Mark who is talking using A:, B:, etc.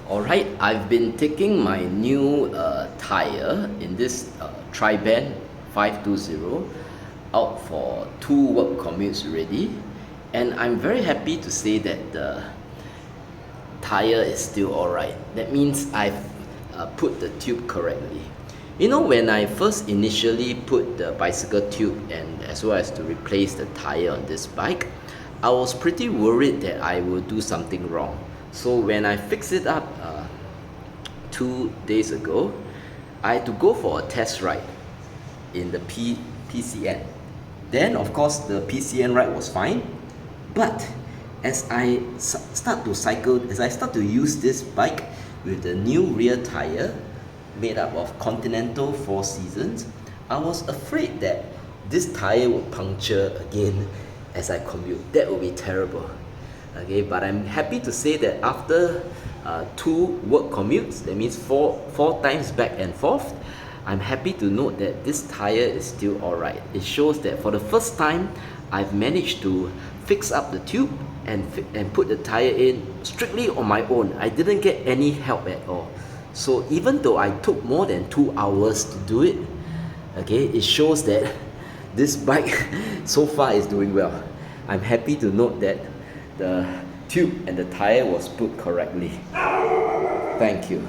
A: Alright, I've been taking my new tyre in this Tri-Band 520 out for 2 work commutes already, and I'm very happy to say that the tyre is still alright. That means I've put the tube correctly. You know, when I first initially put the bicycle tube and as well as to replace the tyre on this bike, I was pretty worried that I will do something wrong. So when I fixed it up 2 days ago, I had to go for a test ride in the PCN. Then of course the PCN ride was fine, but as I start to use this bike with the new rear tire made up of Continental 4 Seasons, I was afraid that this tire would puncture again as I commute. That would be terrible. Okay, but I'm happy to say that after 2 work commutes, that means four times back and forth, I'm happy to note that this tire is still alright. It shows that for the first time, I've managed to fix up the tube and put the tire in strictly on my own. I didn't get any help at all. So even though I took more than 2 hours to do it, okay, it shows that this bike so far is doing well. I'm happy to note that the tube and the tire was put correctly. Thank you.